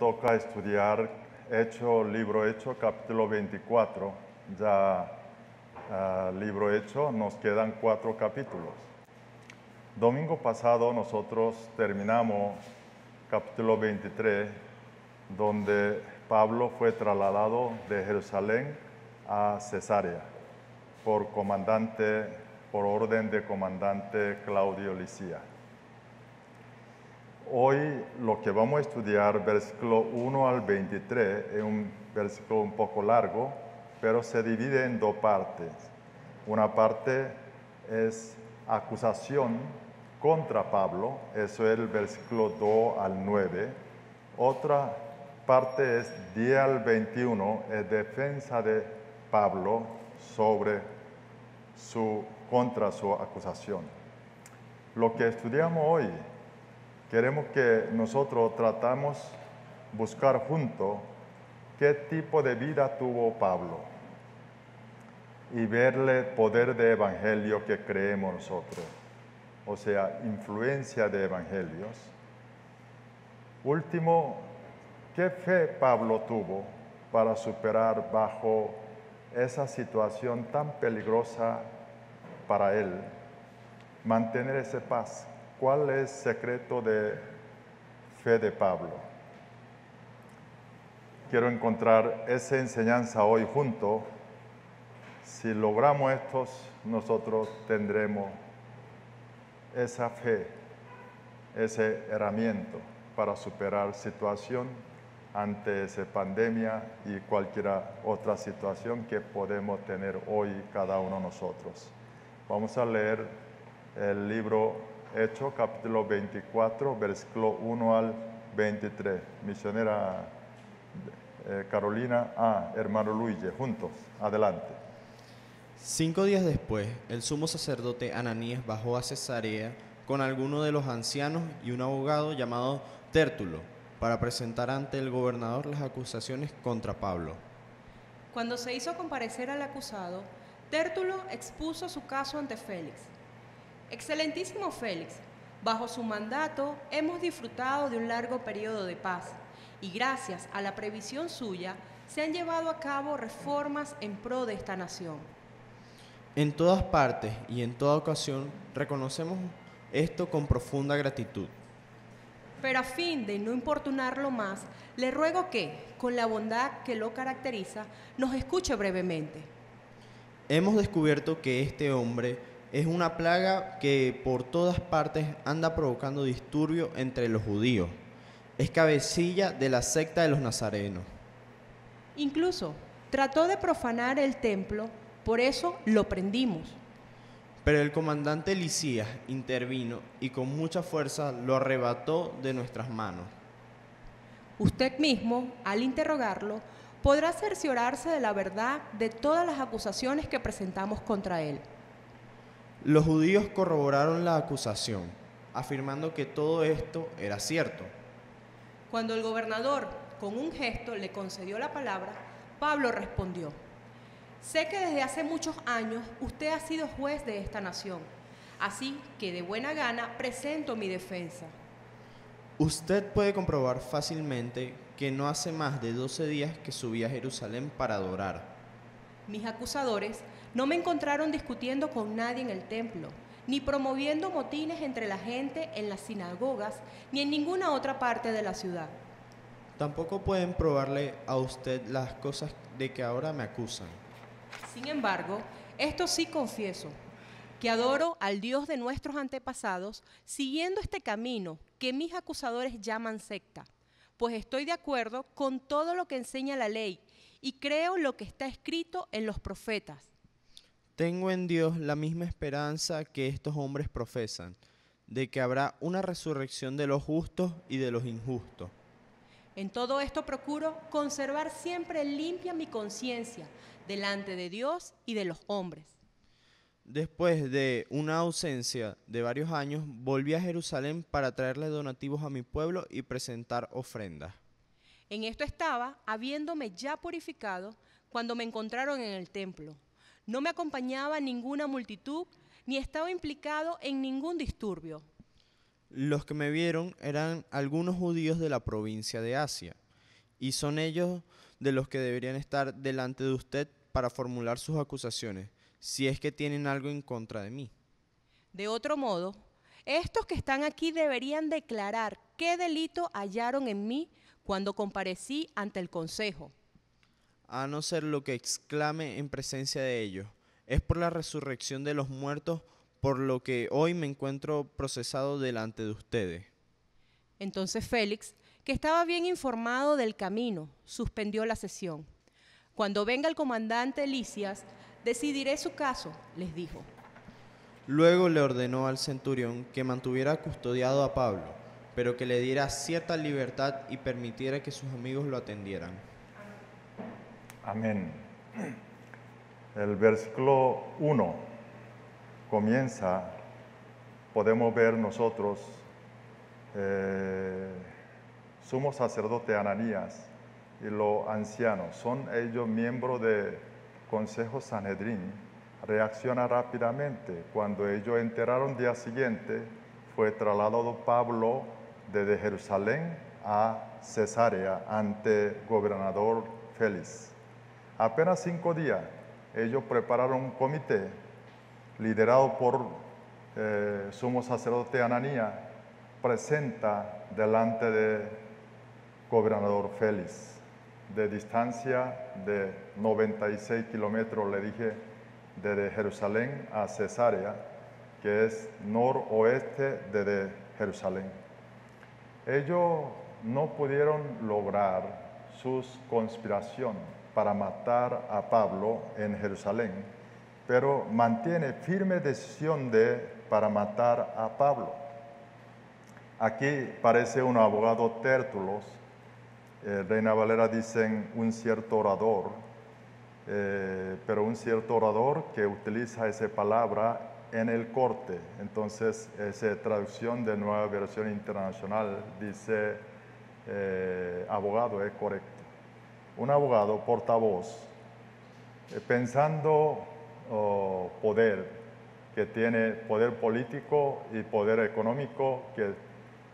toca estudiar libro Hecho, capítulo 24. Ya libro Hecho, nos quedan 4 capítulos. Domingo pasado nosotros terminamos capítulo 23, donde Pablo fue trasladado de Jerusalén a Cesarea por orden de comandante Claudio Lisias. Hoy lo que vamos a estudiar, versículo 1 al 23, es un versículo un poco largo, pero se divide en 2 partes. Una parte es acusación contra Pablo, eso es el versículo 2 al 9. Otra parte es 10 al 21, es defensa de Pablo contra su acusación. Lo que estudiamos hoy, queremos que nosotros tratamos buscar juntos qué tipo de vida tuvo Pablo y verle poder de evangelio que creemos nosotros, o sea, influencia de evangelios. Último, ¿qué fe Pablo tuvo para superar bajo esa situación tan peligrosa para él, mantener esa paz? ¿Cuál es el secreto de fe de Pablo? Quiero encontrar esa enseñanza hoy junto. Si logramos esto, nosotros tendremos esa fe, ese herramienta para superar situación ante esa pandemia y cualquier otra situación que podemos tener hoy cada uno de nosotros. Vamos a leer el libro Hecho, capítulo 24, versículo 1 al 23. Misionera Carolina, hermano Luigi, juntos, adelante. 5 días después, el sumo sacerdote Ananías bajó a Cesarea con algunos de los ancianos y un abogado llamado Tértulo para presentar ante el gobernador las acusaciones contra Pablo. Cuando se hizo comparecer al acusado, Tértulo expuso su caso ante Félix. Excelentísimo Félix, bajo su mandato hemos disfrutado de un largo periodo de paz y gracias a la previsión suya se han llevado a cabo reformas en pro de esta nación. En todas partes y en toda ocasión reconocemos esto con profunda gratitud. Pero a fin de no importunarlo más, le ruego que, con la bondad que lo caracteriza, nos escuche brevemente. Hemos descubierto que este hombre es una plaga que por todas partes anda provocando disturbio entre los judíos. Es cabecilla de la secta de los nazarenos. Incluso trató de profanar el templo, por eso lo prendimos. Pero el comandante Lisias intervino y con mucha fuerza lo arrebató de nuestras manos. Usted mismo, al interrogarlo, podrá cerciorarse de la verdad de todas las acusaciones que presentamos contra él. Los judíos corroboraron la acusación, afirmando que todo esto era cierto. Cuando el gobernador, con un gesto, le concedió la palabra, Pablo respondió: sé que desde hace muchos años usted ha sido juez de esta nación, así que de buena gana presento mi defensa. Usted puede comprobar fácilmente que no hace más de 12 días que subí a Jerusalén para adorar. Mis acusadores no me encontraron discutiendo con nadie en el templo, ni promoviendo motines entre la gente en las sinagogas, ni en ninguna otra parte de la ciudad. Tampoco pueden probarle a usted las cosas de que ahora me acusan. Sin embargo, esto sí confieso, que adoro al Dios de nuestros antepasados siguiendo este camino que mis acusadores llaman secta, pues estoy de acuerdo con todo lo que enseña la ley y creo lo que está escrito en los profetas. Tengo en Dios la misma esperanza que estos hombres profesan, de que habrá una resurrección de los justos y de los injustos. En todo esto procuro conservar siempre limpia mi conciencia delante de Dios y de los hombres. Después de una ausencia de varios años, volví a Jerusalén para traerle donativos a mi pueblo y presentar ofrendas. En esto estaba, habiéndome ya purificado, cuando me encontraron en el templo. No me acompañaba ninguna multitud, ni estaba implicado en ningún disturbio. Los que me vieron eran algunos judíos de la provincia de Asia, y son ellos de los que deberían estar delante de usted para formular sus acusaciones, si es que tienen algo en contra de mí. De otro modo, estos que están aquí deberían declarar qué delito hallaron en mí cuando comparecí ante el consejo. A no ser lo que exclame en presencia de ellos. Es por la resurrección de los muertos por lo que hoy me encuentro procesado delante de ustedes. Entonces Félix, que estaba bien informado del camino, suspendió la sesión. Cuando venga el comandante Licias, decidiré su caso, les dijo. Luego le ordenó al centurión que mantuviera custodiado a Pablo, pero que le diera cierta libertad y permitiera que sus amigos lo atendieran. Amén. El versículo 1 comienza, podemos ver nosotros, sumo sacerdote Ananías y los ancianos, son ellos miembros del Consejo Sanedrín, reacciona rápidamente. Cuando ellos enteraron día siguiente, fue trasladado Pablo desde Jerusalén a Cesarea ante el gobernador Félix. Apenas 5 días, ellos prepararon un comité liderado por sumo sacerdote Ananías, presenta delante del gobernador Félix, de distancia de 96 kilómetros, le dije, desde Jerusalén a Cesarea, que es noroeste de Jerusalén. Ellos no pudieron lograr su conspiración para matar a Pablo en Jerusalén, pero mantiene firme decisión para matar a Pablo. Aquí parece un abogado Tértulos, Reina Valera dicen un cierto orador, pero un cierto orador que utiliza esa palabra en el corte. Entonces, esa traducción de Nueva Versión Internacional dice abogado, es correcto. Un abogado portavoz, pensando poder, que tiene poder político y poder económico que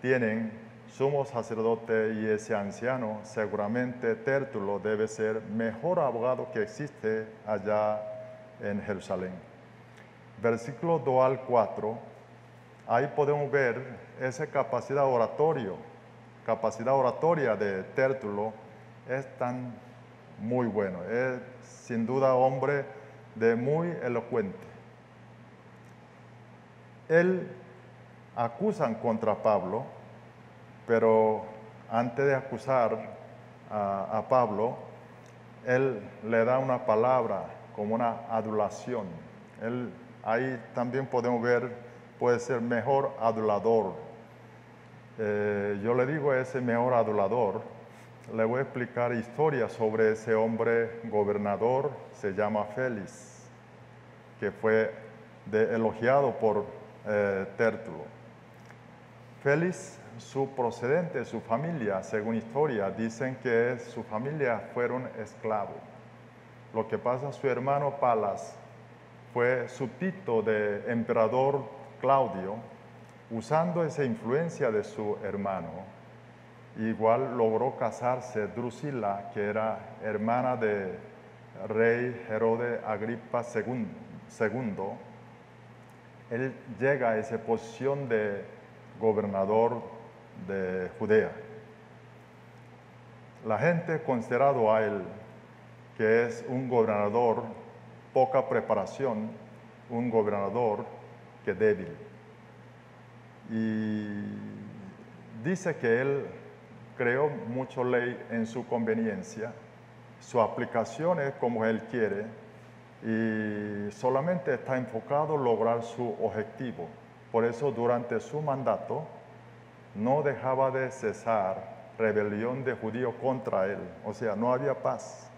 tienen sumo sacerdote y ese anciano, seguramente Tértulo debe ser mejor abogado que existe allá en Jerusalén. Versículo 2 al 4, ahí podemos ver esa capacidad oratoria de Tértulo es tan muy bueno, es sin duda hombre de muy elocuente. Él acusan contra Pablo, pero antes de acusar a Pablo, él le da una palabra como una adulación. Ahí también podemos ver, puede ser mejor adulador. Yo le digo a ese mejor adulador, le voy a explicar historias sobre ese hombre gobernador, se llama Félix, que fue elogiado por Tértulo. Félix, su procedente, su familia, según historia, dicen que su familia fueron esclavos. Lo que pasa, su hermano Palas fue súbdito del emperador Claudio, usando esa influencia de su hermano. Igual logró casarse Drusila, que era hermana de rey Herodes Agripa II. Él llega a esa posición de gobernador de Judea. La gente considerado a él que es un gobernador poca preparación, un gobernador que débil. Y dice que él creó mucha ley en su conveniencia, su aplicación es como él quiere y solamente está enfocado en lograr su objetivo. Por eso durante su mandato no dejaba de cesar rebelión de judíos contra él, o sea, no había paz.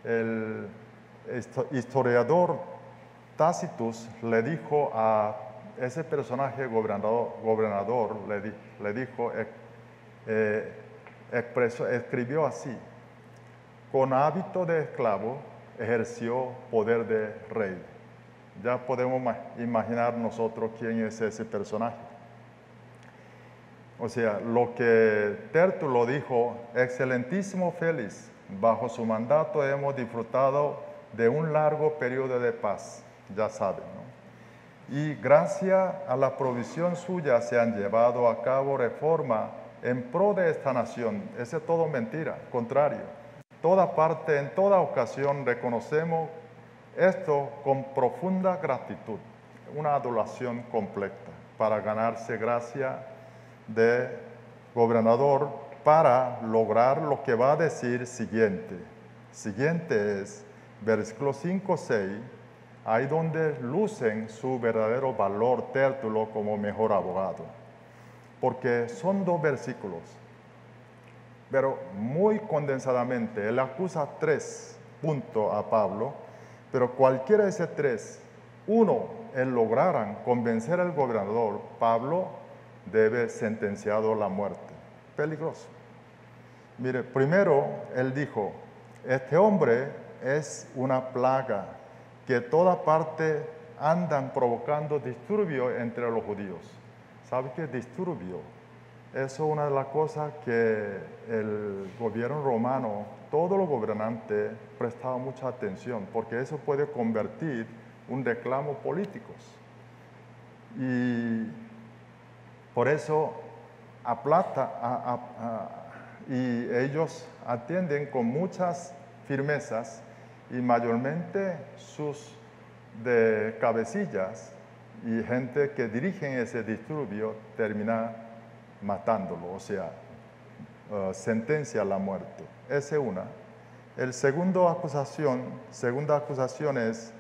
El historiador Tácitus le dijo a ese personaje gobernador le dijo, escribió así: con hábito de esclavo ejerció poder de rey. Ya podemos imaginar nosotros quién es ese personaje. O sea, lo que Tértulo dijo, excelentísimo Félix, bajo su mandato hemos disfrutado de un largo periodo de paz, ya saben, ¿no? Y gracias a la provisión suya se han llevado a cabo reformas en pro de esta nación. Eso es todo mentira, contrario. Toda parte, en toda ocasión reconocemos esto con profunda gratitud, una adoración completa para ganarse gracia de gobernador para lograr lo que va a decir siguiente. Siguiente es versículo 5-6, ahí donde lucen su verdadero valor Tértulo como mejor abogado. Porque son 2 versículos, pero muy condensadamente. Él acusa 3 puntos a Pablo, pero cualquiera de esos 3, uno, él lograran convencer al gobernador, Pablo debe sentenciado a la muerte. Peligroso. Mire, primero él dijo, este hombre es una plaga que toda parte andan provocando disturbio entre los judíos. ¿Sabe qué? Disturbio. Eso es una de las cosas que el gobierno romano, todos los gobernantes prestaban mucha atención, porque eso puede convertir un reclamo político. Y por eso y ellos atienden con muchas firmezas y mayormente sus de cabecillas y gente que dirigen ese disturbio termina matándolo, o sea, sentencia a la muerte. Esa es una. El segunda acusación es,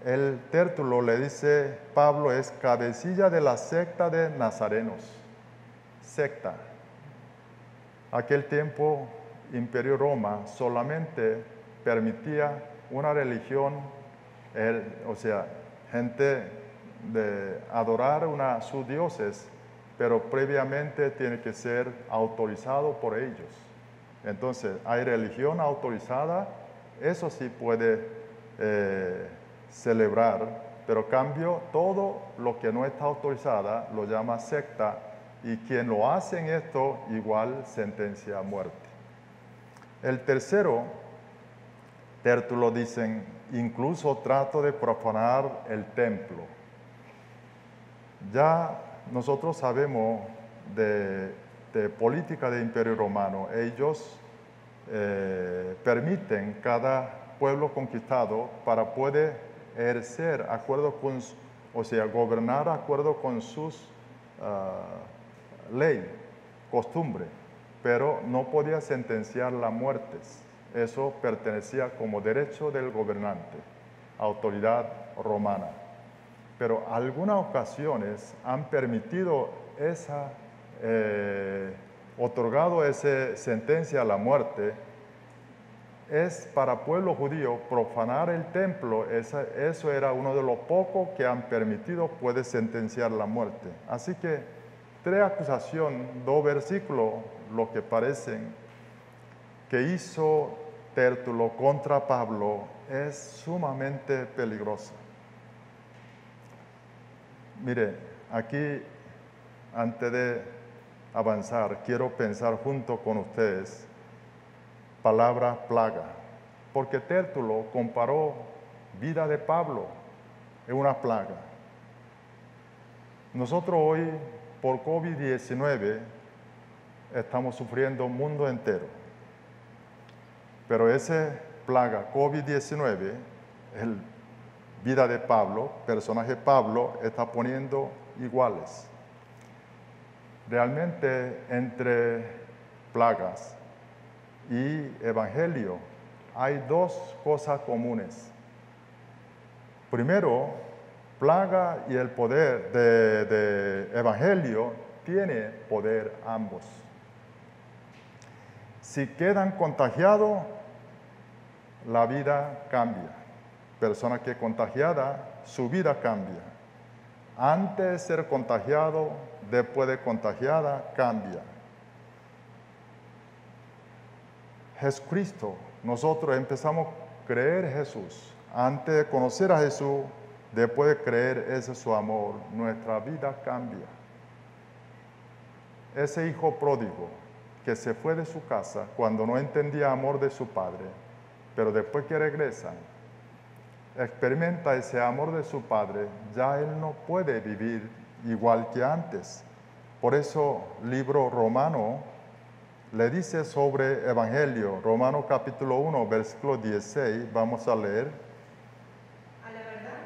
el Tértulo le dice, Pablo es cabecilla de la secta de Nazarenos. Secta. Aquel tiempo, Imperio Roma solamente permitía una religión, o sea, gente de adorar sus dioses, pero previamente tiene que ser autorizado por ellos. Entonces, hay religión autorizada, eso sí puede celebrar, pero cambio, todo lo que no está autorizada lo llama secta, y quien lo hace en esto igual sentencia a muerte. El tercero, Tértulo dicen, incluso trato de profanar el templo. Ya nosotros sabemos de política de Imperio Romano, ellos permiten cada pueblo conquistado para poder ejercer acuerdo con, o sea, gobernar de acuerdo con sus ley, costumbre, pero no podía sentenciar las muertes. Eso pertenecía como derecho del gobernante, autoridad romana. Pero algunas ocasiones han permitido otorgado esa sentencia a la muerte, es para pueblo judío profanar el templo, eso era uno de los pocos que han permitido, puede sentenciar la muerte. Así que 3 acusaciones, 2 versículos, lo que parecen que hizo Tértulo contra Pablo es sumamente peligroso. Mire, aquí, antes de avanzar, quiero pensar junto con ustedes palabra plaga, porque Tértulo comparó vida de Pablo en una plaga. Nosotros hoy, por COVID-19, estamos sufriendo el mundo entero. Pero esa plaga, COVID-19, vida de Pablo, personaje Pablo, está poniendo iguales. Realmente, entre plagas y evangelio, hay 2 cosas comunes. Primero, plaga y el poder de evangelio tiene poder ambos. Si quedan contagiados, la vida cambia. Persona que es contagiada, su vida cambia. Antes de ser contagiado, después de contagiada, cambia. Jesucristo, nosotros empezamos a creer en Jesús. Antes de conocer a Jesús, después de creer ese es su amor, nuestra vida cambia. ese hijo pródigo que se fue de su casa cuando no entendía amor de su padre, pero después que regresa, experimenta ese amor de su padre, ya él no puede vivir igual que antes. Por eso, libro Romano le dice sobre Evangelio, Romano capítulo 1, versículo 16, vamos a leer. A la verdad,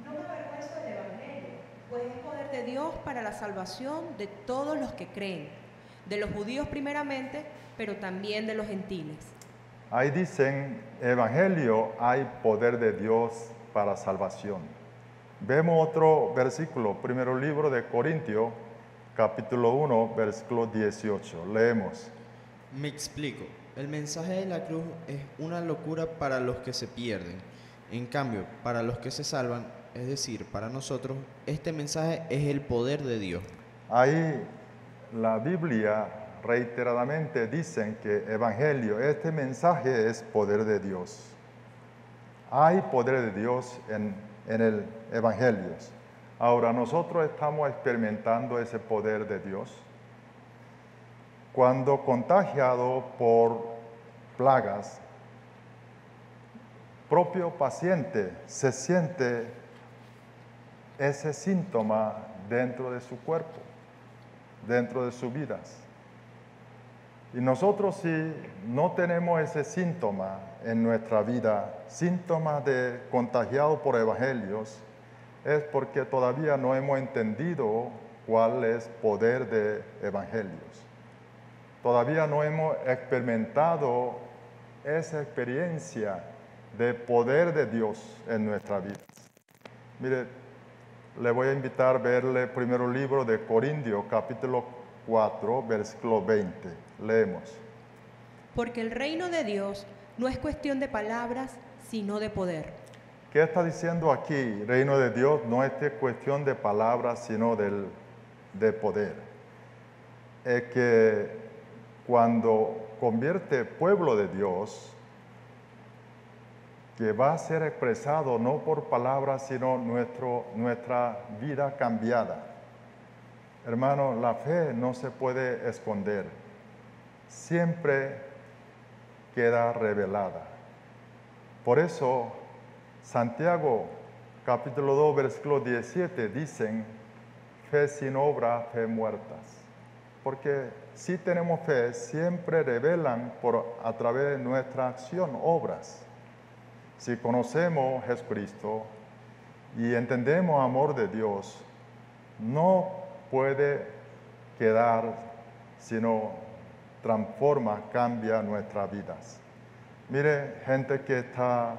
no me avergüenzo del Evangelio, pues es poder de Dios para la salvación de todos los que creen, de los judíos primeramente, pero también de los gentiles. Ahí dicen, Evangelio, hay poder de Dios para salvación. Vemos otro versículo, primero libro de Corintios, capítulo 1, versículo 18. Leemos. Me explico. El mensaje de la cruz es una locura para los que se pierden. En cambio, para los que se salvan, es decir, para nosotros, este mensaje es el poder de Dios. Ahí la Biblia reiteradamente dicen que Evangelio, este mensaje es poder de Dios. Hay poder de Dios en el Evangelio. Ahora, nosotros estamos experimentando ese poder de Dios. Cuando contagiado por plagas, propio paciente se siente ese síntoma dentro de su cuerpo, dentro de sus vidas. Y nosotros si no tenemos ese síntoma en nuestra vida, síntoma de contagiado por evangelios, es porque todavía no hemos entendido cuál es poder de evangelios. Todavía no hemos experimentado esa experiencia de poder de Dios en nuestra vida. Mire, le voy a invitar a verle el primer libro de Corintios, capítulo 4, versículo 20. Leemos. Porque el reino de Dios no es cuestión de palabras, sino de poder. ¿Qué está diciendo aquí? Reino de Dios no es cuestión de palabras, sino de poder. Es que cuando convierte pueblo de Dios, que va a ser expresado no por palabras, sino nuestra vida cambiada. Hermano, la fe no se puede esconder, siempre queda revelada. Por eso, Santiago, capítulo 2, versículo 17, dicen, fe sin obra, fe muertas. Porque si tenemos fe, siempre revelan a través de nuestra acción obras. Si conocemos a Jesucristo y entendemos amor de Dios, no puede quedar, sino transforma, cambia nuestras vidas. Mire, gente que está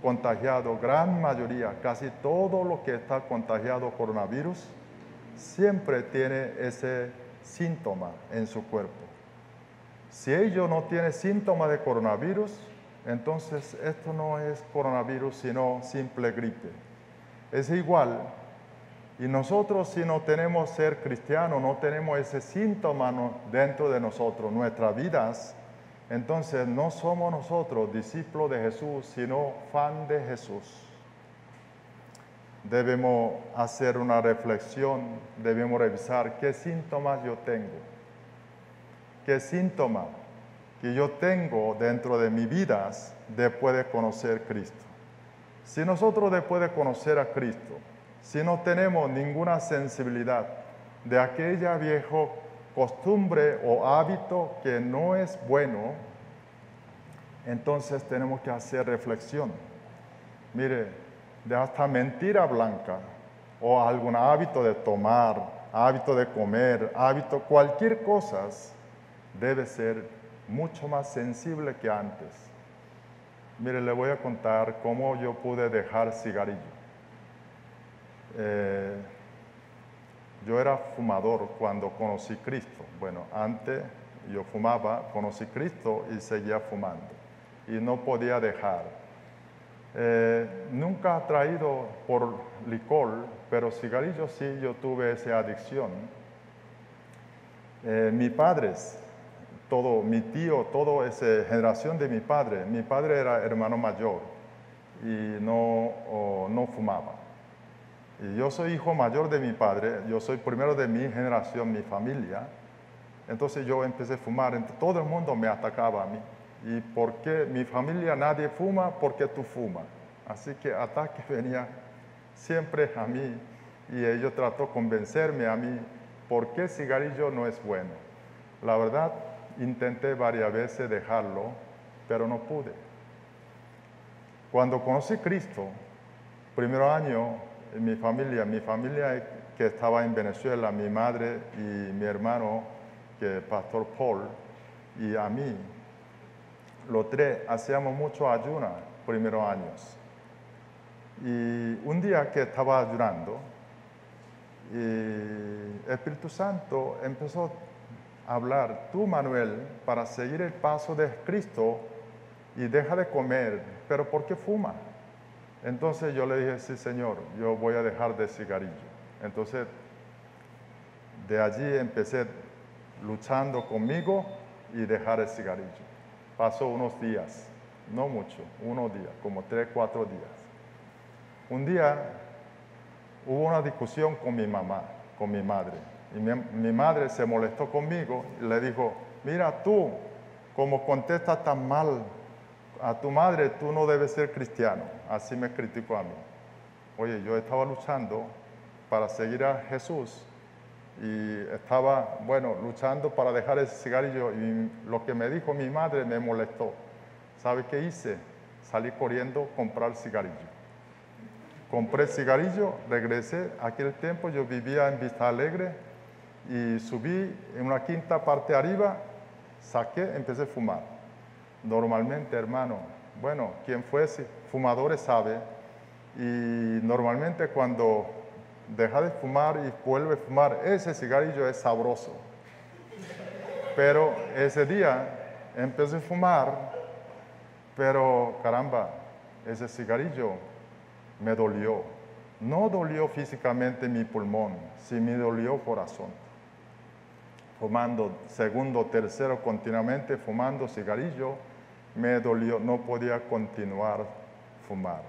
contagiado, gran mayoría, casi todo lo que está contagiado coronavirus, siempre tiene ese síntoma en su cuerpo. Si ellos no tienen síntoma de coronavirus, entonces esto no es coronavirus, sino simple gripe. Es igual. Y nosotros si no tenemos ser cristianos, no tenemos ese síntoma dentro de nosotros, nuestras vidas, entonces no somos nosotros discípulos de Jesús, sino fan de Jesús. Debemos hacer una reflexión, debemos revisar qué síntomas yo tengo, qué síntomas que yo tengo dentro de mi vida después de conocer a Cristo. Si nosotros después de conocer a Cristo, si no tenemos ninguna sensibilidad de aquella vieja costumbre o hábito que no es bueno, entonces tenemos que hacer reflexión. Mire, de hasta mentira blanca o algún hábito de tomar, hábito de comer, hábito, cualquier cosa debe ser mucho más sensible que antes. Mire, le voy a contar cómo yo pude dejar cigarrillo. Yo era fumador cuando conocí a Cristo. Bueno, antes yo fumaba, conocí a Cristo y seguía fumando. Y no podía dejar. Nunca atraído por licor, pero cigarrillos sí, yo tuve esa adicción. Mis padres, todo, mi tío, toda esa generación de mi padre era hermano mayor y no fumaba. Y yo soy hijo mayor de mi padre, yo soy primero de mi generación, mi familia, Entonces yo empecé a fumar, todo el mundo me atacaba a mí. ¿Y por qué mi familia nadie fuma? Porque tú fumas. Así que ataque venía siempre a mí y ellos trató de convencerme a mí por qué el cigarrillo no es bueno. La verdad, intenté varias veces dejarlo, pero no pude. Cuando conocí a Cristo, primer año, mi familia que estaba en Venezuela, mi madre y mi hermano, que es Pastor Paul, y a mí, los tres hacíamos mucho ayuno primeros años. Y un día que estaba ayunando, el Espíritu Santo empezó a hablar, tú Manuel, para seguir el paso de Cristo y deja de comer, pero ¿por qué fuma? Entonces yo le dije, sí Señor, yo voy a dejar de cigarrillo. Entonces de allí empecé luchando conmigo y dejar el cigarrillo. Pasó unos días, no mucho, unos días, como 3, 4 días. Un día hubo una discusión con mi mamá, con mi madre. Y mi madre se molestó conmigo y le dijo, mira tú, como contestas tan mal a tu madre, tú no debes ser cristiano. Así me criticó a mí. Oye, yo estaba luchando para seguir a Jesús y estaba, luchando para dejar ese cigarrillo y lo que me dijo mi madre me molestó. ¿Sabe qué hice? Salí corriendo a comprar cigarrillo. Compré cigarrillo, regresé. Aquel tiempo yo vivía en Vista Alegre y subí en una quinta parte arriba, saqué, empecé a fumar. Normalmente, hermano, quien fuese fumadores sabe, y normalmente cuando deja de fumar y vuelve a fumar, ese cigarrillo es sabroso. Pero ese día empecé a fumar, pero caramba, ese cigarrillo me dolió. No dolió físicamente mi pulmón, sí me dolió corazón. Fumando segundo, tercero, continuamente fumando cigarrillo, me dolió, no podía continuar fumar.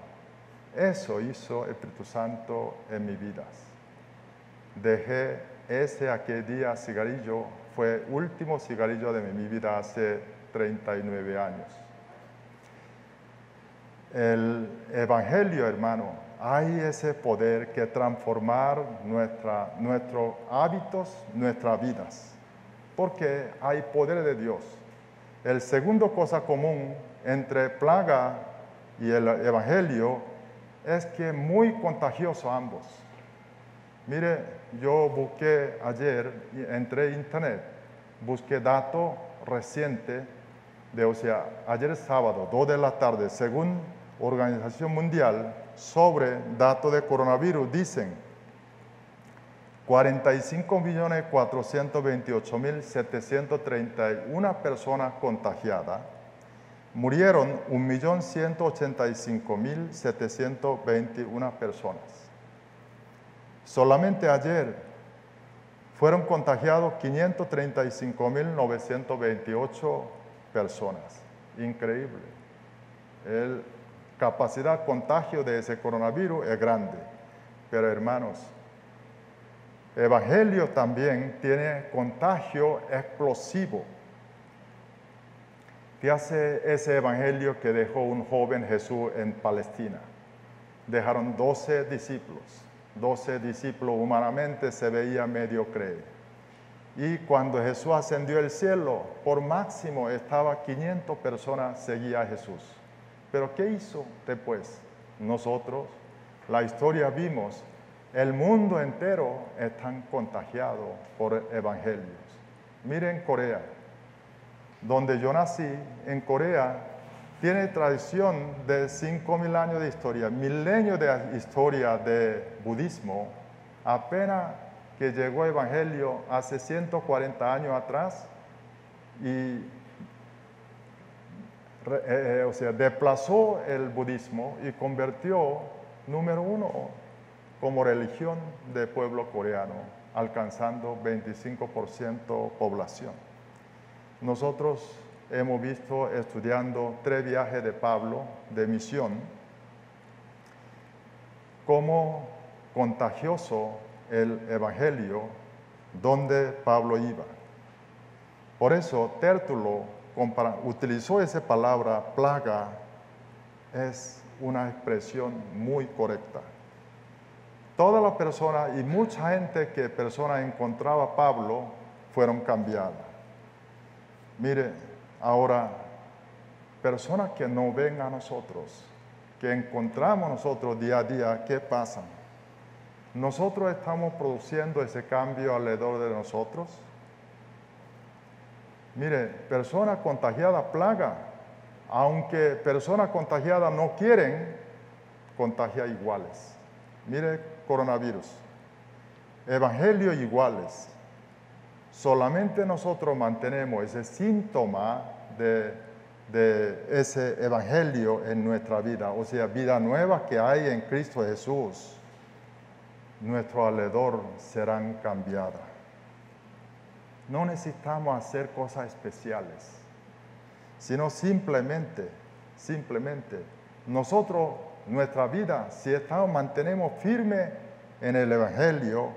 Eso hizo el Espíritu Santo en mi vida. Dejé aquel día cigarrillo, fue el último cigarrillo de mi vida hace 39 años. El Evangelio, hermano, hay ese poder que transformar nuestros hábitos, nuestras vidas, porque hay poder de Dios. El segundo cosa común entre plaga y el Evangelio es que muy contagioso ambos. Mire, yo busqué ayer, entré en internet, busqué datos recientes ayer sábado, 2 de la tarde, según Organización Mundial, sobre datos de coronavirus, dicen 45.428.731 personas contagiadas, murieron 1.185.721 personas. Solamente ayer fueron contagiados 535.928 personas. Increíble. La capacidad de contagio de ese coronavirus es grande. Pero hermanos, el Evangelio también tiene contagio explosivo. ¿Qué hace ese Evangelio que dejó un joven Jesús en Palestina? Dejaron 12 discípulos. 12 discípulos humanamente se veía mediocre. Y cuando Jesús ascendió al cielo, por máximo estaba 500 personas seguían a Jesús. Pero ¿qué hizo después? Nosotros, la historia vimos, el mundo entero está contagiado por evangelios. Miren Corea, donde yo nací, en Corea, tiene tradición de 5.000 años de historia, milenios de historia de budismo. Apenas que llegó el Evangelio hace 140 años atrás y desplazó el budismo y convirtió, número 1, como religión del pueblo coreano, alcanzando 25% población. Nosotros hemos visto estudiando 3 viajes de Pablo de misión, cómo contagioso el Evangelio donde Pablo iba. Por eso Tértulo utilizó esa palabra plaga, es una expresión muy correcta. Todas las personas y mucha gente que encontraba a Pablo fueron cambiadas. Mire, ahora, personas que no ven a nosotros, que encontramos nosotros día a día, ¿qué pasa? ¿Nosotros estamos produciendo ese cambio alrededor de nosotros? Mire, personas contagiadas plaga, aunque personas contagiadas no quieren, contagia iguales. Mire, coronavirus, evangelio iguales. Solamente nosotros mantenemos ese síntoma de ese evangelio en nuestra vida, o sea, vida nueva que hay en Cristo Jesús. Nuestro alrededor serán cambiadas. No necesitamos hacer cosas especiales, sino simplemente, nosotros, nuestra vida, si mantenemos firme en el Evangelio,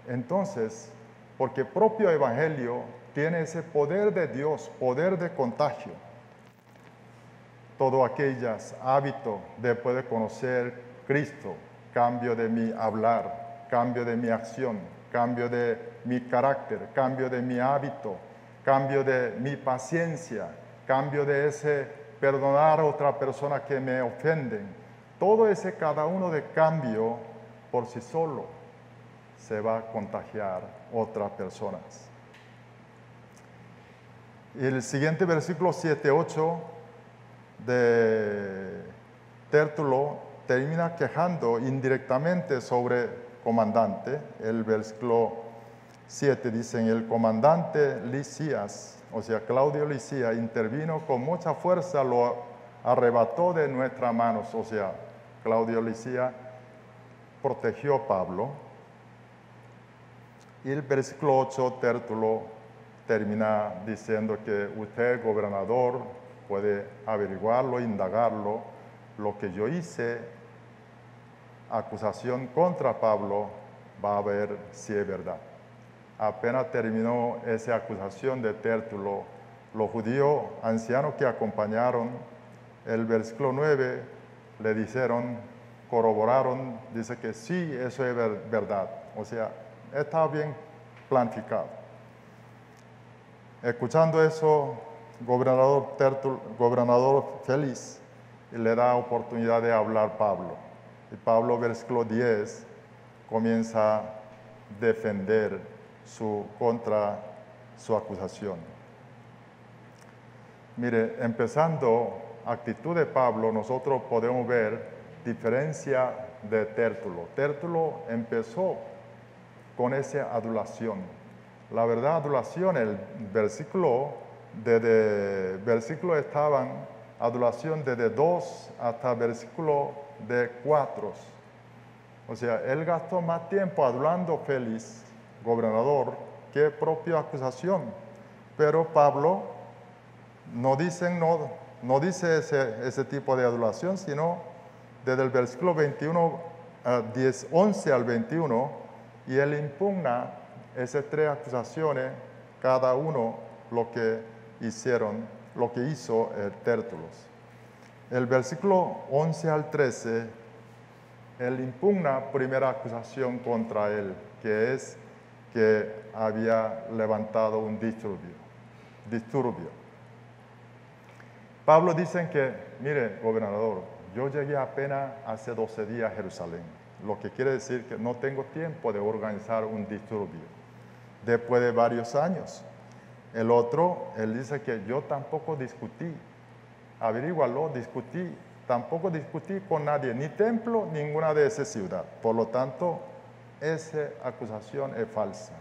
entonces, porque el propio Evangelio tiene ese poder de Dios, poder de contagio. Todos aquellos hábitos después de conocer Cristo, cambio de mi hablar, cambio de mi acción, cambio de mi carácter, cambio de mi hábito, cambio de mi paciencia, cambio de ese perdonar a otra persona que me ofenden. Todo ese cada uno de cambio por sí solo se va a contagiar otras personas. Y el siguiente versículo 7-8 de Tértulo termina quejando indirectamente sobre comandante. El versículo 7 dice: el comandante Lisias, o sea, Claudio Lisias, intervino con mucha fuerza, lo arrebató de nuestras manos. O sea, Claudio Lisias protegió a Pablo. Y el versículo 8, Tértulo termina diciendo que usted, gobernador, puede averiguarlo, indagarlo, lo que yo hice, acusación contra Pablo, va a ver si es verdad. Apenas terminó esa acusación de Tértulo, los judíos ancianos que acompañaron, el versículo 9, le dijeron, corroboraron, dice que sí, eso es verdad. O sea, está bien planificado. Escuchando eso, gobernador feliz, le da oportunidad de hablar a Pablo. Y Pablo, versículo 10, comienza a defender contra su acusación. Mire, empezando actitud de Pablo, nosotros podemos ver diferencia de Tértulo. Tértulo empezó con esa adulación. La verdad, adulación, el versículo estaban adulación desde 2 hasta versículo de 4. O sea, él gastó más tiempo adulando Félix, gobernador, que propia acusación. Pero Pablo no dice ese tipo de adulación, sino desde el versículo 11 al 21, y él impugna esas 3 acusaciones, cada uno lo que hizo Tértulo. El versículo 11 al 13, él impugna primera acusación contra él, que es que había levantado un disturbio. Pablo dice que, mire, gobernador, yo llegué apenas hace 12 días a Jerusalén, lo que quiere decir que no tengo tiempo de organizar un disturbio después de varios años. El otro, él dice que yo tampoco discutí, averígualo, tampoco discutí con nadie, ni templo, ninguna de esa ciudad. Por lo tanto, esa acusación es falsa.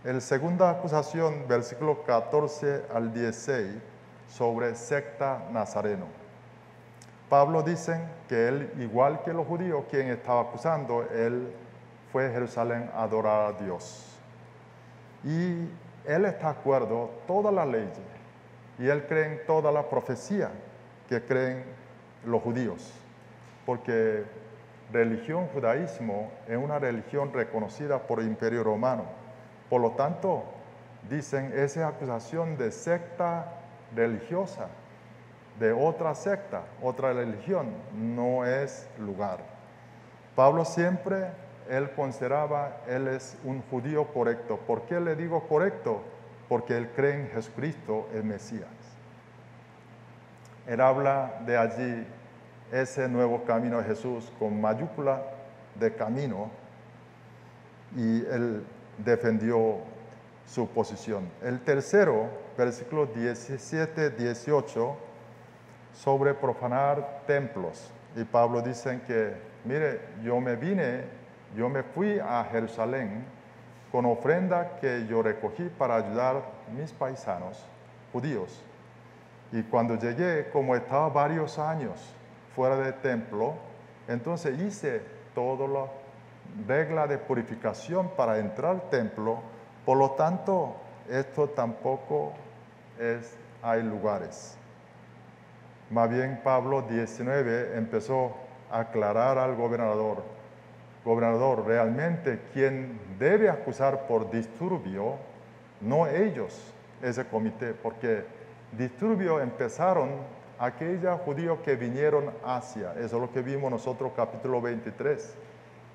La segunda acusación, versículo 14 al 16, sobre secta nazareno. Pablo dice que él, igual que los judíos, quien estaba acusando, él fue a Jerusalén a adorar a Dios. Y él está de acuerdo en todas las leyes, y él cree en toda la profecía que creen los judíos, porque religión, judaísmo, es una religión reconocida por el Imperio Romano. Por lo tanto, dicen, esa es acusación de secta religiosa, de otra secta, otra religión, no es lugar. Pablo siempre, él consideraba, él es un judío correcto. ¿Por qué le digo correcto? Porque él cree en Jesucristo, el Mesías. Él habla de allí, ese nuevo camino de Jesús, con mayúscula de camino, y él defendió su posición. El tercero, versículos 17, 18, sobre profanar templos. Y Pablo dice que, mire, yo me fui a Jerusalén con ofrenda que yo recogí para ayudar a mis paisanos judíos. Y cuando llegué, como estaba varios años fuera del templo, entonces hice toda la regla de purificación para entrar al templo. Por lo tanto, esto tampoco hay lugares. Más bien Pablo 19 empezó a aclarar al gobernador, realmente quien debe acusar por disturbio, no ellos, ese comité, porque disturbio empezaron aquellos judíos que vinieron a Asia. Eso es lo que vimos nosotros capítulo 23,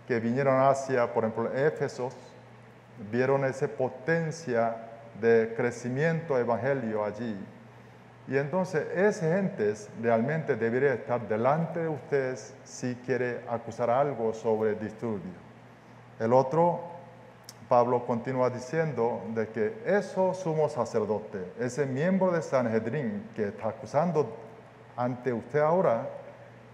que vinieron a Asia, por ejemplo, Éfeso, vieron esa potencia de crecimiento evangelio allí. Y entonces, esas gentes realmente debería estar delante de ustedes si quiere acusar algo sobre disturbio. El otro, Pablo continúa diciendo de que ese sumo sacerdote, ese miembro de Sanhedrin que está acusando ante usted ahora,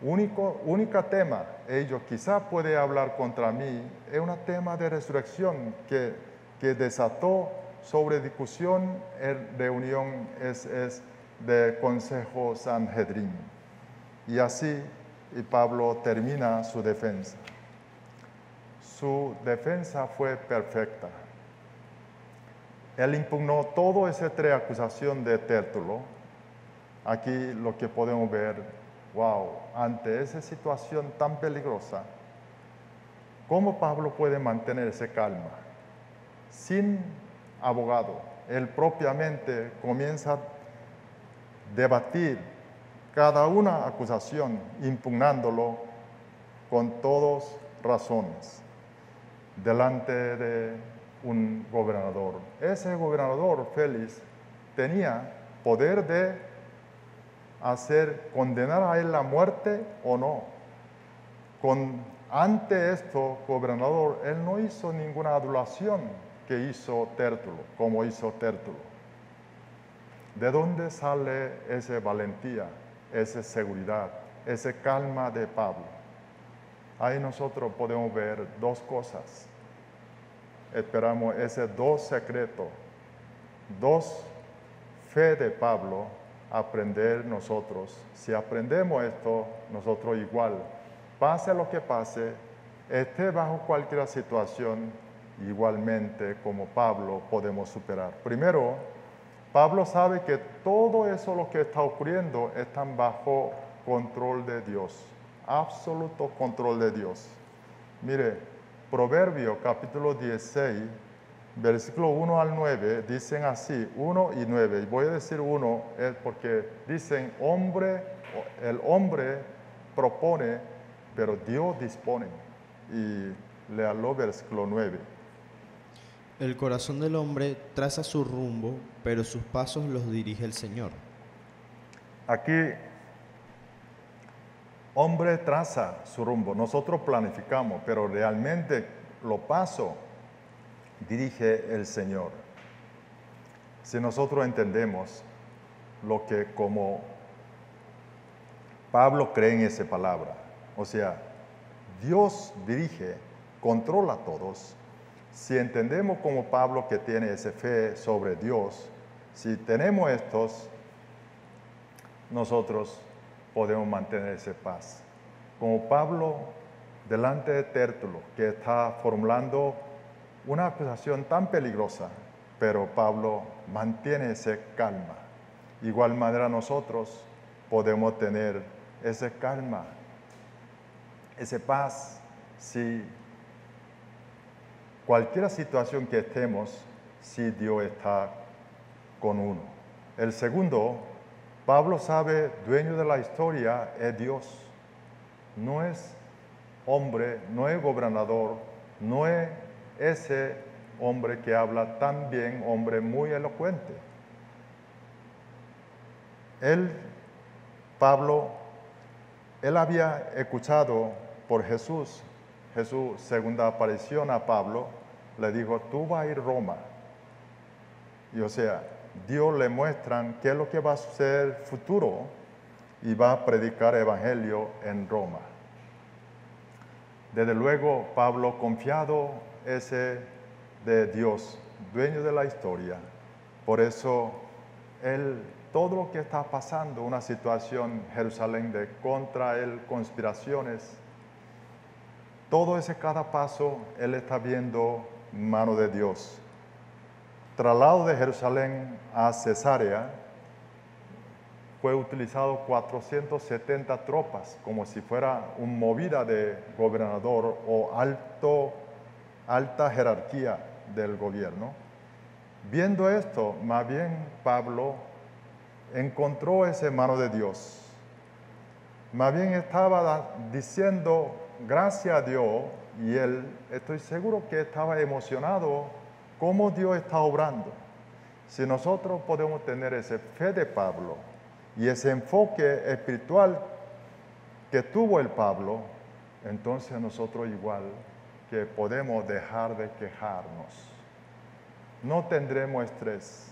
única tema, ellos quizá puede hablar contra mí, es un tema de resurrección que desató sobre discusión en reunión de Consejo Sanhedrin. Y así, y Pablo termina su defensa. Su defensa fue perfecta. Él impugnó todo esa acusación de Tértulo. Aquí lo que podemos ver, wow, ante esa situación tan peligrosa, ¿cómo Pablo puede mantenerse calma? Sin abogado, él propiamente comienza a debatir cada una acusación, impugnándolo con todas razones, delante de un gobernador. Ese gobernador, Félix, tenía poder de condenar a él la muerte o no. Ante esto, gobernador, él no hizo ninguna adulación que hizo Tértulo, como hizo Tértulo. ¿De dónde sale esa valentía, esa seguridad, esa calma de Pablo? Ahí nosotros podemos ver dos cosas. Esperamos ese dos secretos, dos fe de Pablo, aprender nosotros. Si aprendemos esto, nosotros igual, pase lo que pase, esté bajo cualquier situación, igualmente como Pablo podemos superar. Primero, Pablo sabe que todo eso lo que está ocurriendo está bajo control de Dios, absoluto control de Dios. Mire, Proverbio capítulo 16, versículo 1 al 9, dicen así, 1 y 9. Y voy a decir 1 porque dicen, el hombre propone, pero Dios dispone. Y léalo versículo 9. El corazón del hombre traza su rumbo, pero sus pasos los dirige el Señor. Aquí, hombre traza su rumbo, nosotros planificamos, pero realmente los pasos dirige el Señor. Si nosotros entendemos lo que como Pablo cree en esa palabra, o sea, Dios dirige, controla a todos. Si entendemos como Pablo que tiene esa fe sobre Dios, si tenemos estos, nosotros podemos mantener esa paz. Como Pablo delante de Tértulo, que está formulando una acusación tan peligrosa, pero Pablo mantiene esa calma. Igual manera nosotros podemos tener esa calma, esa paz, si cualquier situación que estemos, si Dios está con uno. El segundo, Pablo sabe, dueño de la historia es Dios. No es hombre, no es gobernador, no es ese hombre que habla tan bien, hombre muy elocuente. Pablo había escuchado por Jesús, segunda aparición a Pablo, le dijo, tú vas a ir a Roma. Y o sea, Dios le muestra qué es lo que va a suceder futuro y va a predicar evangelio en Roma. Desde luego, Pablo, confiado ese de Dios, dueño de la historia. Por eso, todo lo que está pasando, una situación en Jerusalén de contra él, conspiraciones, todo ese cada paso, él está viendo mano de Dios. Traslado de Jerusalén a Cesarea, fue utilizado 470 tropas, como si fuera una movida de gobernador o alta jerarquía del gobierno. Viendo esto, más bien Pablo encontró esa mano de Dios. Más bien estaba diciendo gracias a Dios y él, estoy seguro que estaba emocionado cómo Dios está obrando. Si nosotros podemos tener esa fe de Pablo y ese enfoque espiritual que tuvo el Pablo, entonces nosotros igual que podemos dejar de quejarnos. No tendremos estrés,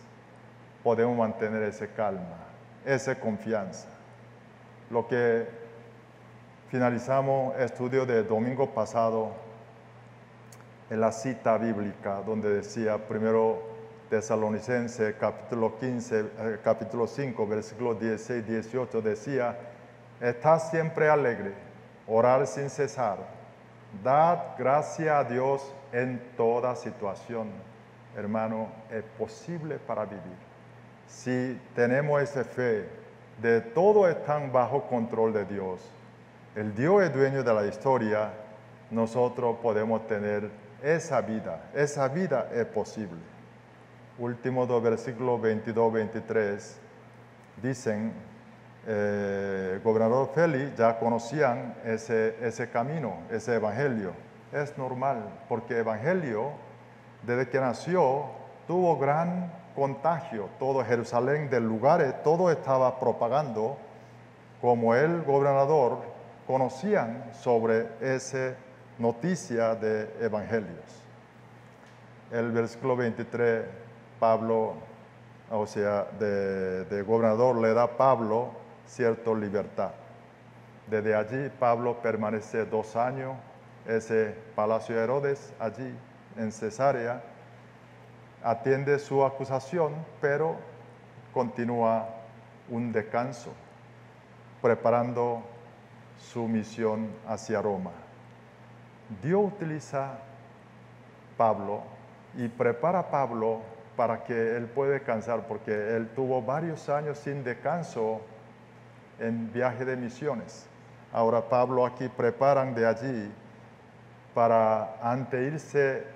podemos mantener esa calma, esa confianza. Lo que finalizamos estudio de domingo pasado en la cita bíblica donde decía primero Tesalonicenses capítulo 5, versículos 16, 18, decía, estad siempre alegre, orar sin cesar, dad gracias a Dios en toda situación. Hermano, es posible para vivir. Si tenemos esa fe de todo están bajo control de Dios, el Dios es dueño de la historia, nosotros podemos tener esa vida es posible. Últimos dos versículos 22-23 dicen, gobernador Félix ya conocían ese camino, ese evangelio. Es normal, porque evangelio, desde que nació, tuvo gran contagio. Todo Jerusalén, de lugares, todo estaba propagando, como el gobernador conocían sobre esa noticia de evangelios. El versículo 23, Pablo, o sea, de gobernador le da a Pablo cierta libertad. Desde allí Pablo permanece 2 años, ese palacio de Herodes, allí en Cesarea, atiende su acusación, pero continúa un descanso, preparando su misión hacia Roma. Dios utiliza Pablo y prepara a Pablo para que él pueda descansar, porque él tuvo varios años sin descanso en viaje de misiones. Ahora Pablo aquí preparan de allí para antes irse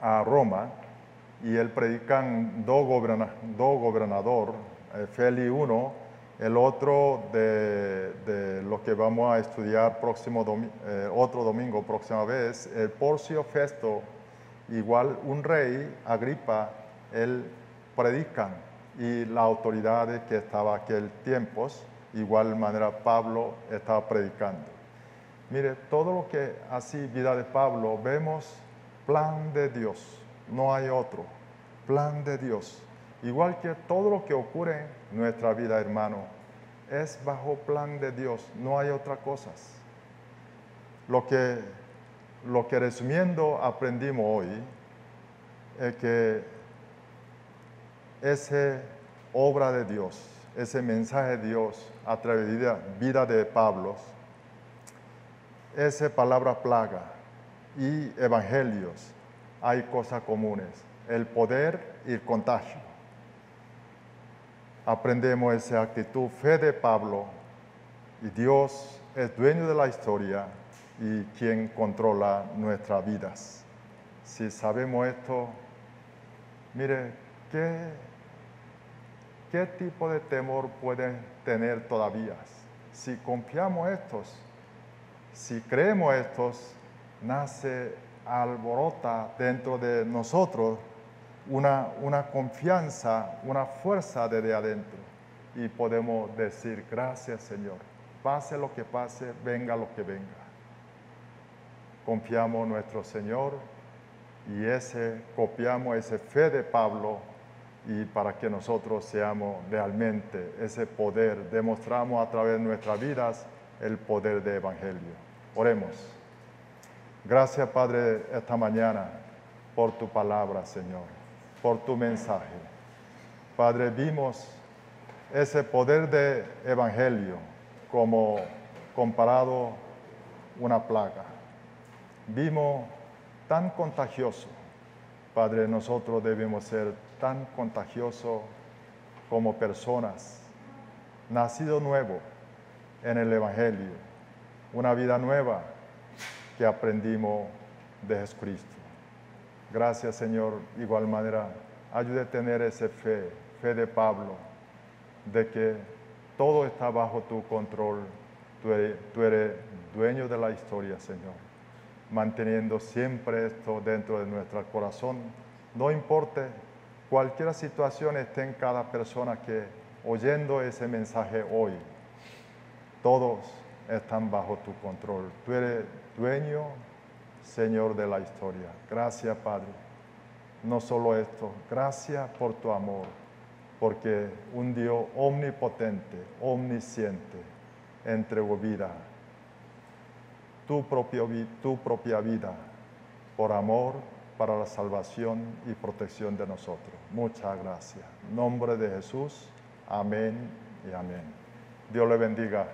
a Roma, y él predican dos gobernadores, Félix uno, el otro de lo que vamos a estudiar otro domingo, próxima vez, el Porcio Festo, igual un rey, Agripa, él predican, y la autoridad que estaba aquel tiempos, igual manera Pablo estaba predicando. Mire, todo lo que así, vida de Pablo, vemos plan de Dios, no hay otro, plan de Dios. Igual que todo lo que ocurre en nuestra vida, hermano, es bajo plan de Dios, no hay otra cosa. Lo que resumiendo aprendimos hoy es que esa obra de Dios, ese mensaje de Dios a través de la vida de Pablo, esa palabra plaga y evangelios, hay cosas comunes, el poder y el contagio. Aprendemos esa actitud, fe de Pablo, y Dios es dueño de la historia y quien controla nuestras vidas. Si sabemos esto, mire, ¿qué tipo de temor pueden tener todavía? Si confiamos estos, si creemos estos, nace, alborota dentro de nosotros una confianza, una fuerza desde adentro. Y podemos decir, gracias Señor, pase lo que pase, venga lo que venga. Confiamos en nuestro Señor y copiamos esa fe de Pablo, y para que nosotros seamos realmente ese poder, demostramos a través de nuestras vidas el poder del Evangelio. Oremos. Gracias, Padre, esta mañana por tu palabra, Señor, por tu mensaje. Padre, vimos ese poder del Evangelio como comparado una plaga. Vimos tan contagioso. Padre, nosotros debemos ser tan contagiosos como personas, nacido nuevo en el Evangelio, una vida nueva que aprendimos de Jesucristo. Gracias, Señor. Igual manera, ayude a tener esa fe de Pablo, de que todo está bajo tu control. Tú eres dueño de la historia, Señor, manteniendo siempre esto dentro de nuestro corazón. No importa cualquier situación esté en cada persona que oyendo ese mensaje hoy, todos están bajo tu control. Tú eres dueño, Señor de la historia. Gracias, Padre. No solo esto, gracias por tu amor, porque un Dios omnipotente, omnisciente, entregó vida, tu propia vida, por amor, para la salvación y protección de nosotros. Muchas gracias. En nombre de Jesús, amén y amén. Dios le bendiga.